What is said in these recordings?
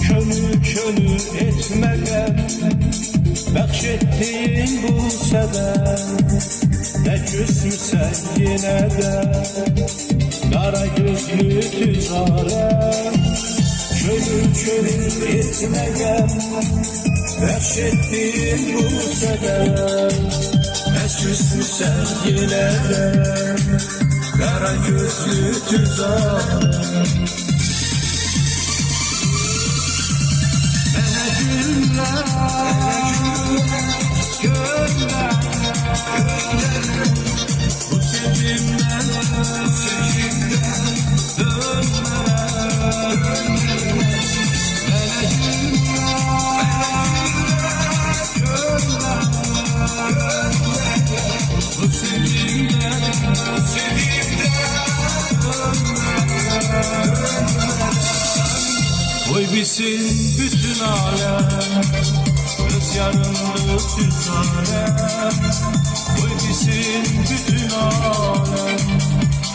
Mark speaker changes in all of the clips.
Speaker 1: Könül könül etmeden bəxş bu sədən. Nə küsmüsən yenə də qara gözlü tüccarə. Könül könül etmeden bəxş bu sədən. Nə küsmüsən yenə də qara gözlü tüccarə. Bu sevimden Oy bilsin bütün alem öz yarınlı tüccarem. Oy bilsin bütün alem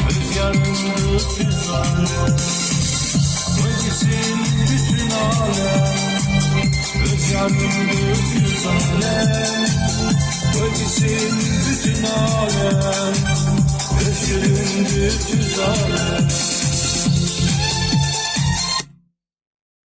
Speaker 1: öz yarınlı tüccarem. Oy bilsin bütün alem öz yarınlı tüccarem. Oy bilsin bütün alem öz yarınlı tüccarem.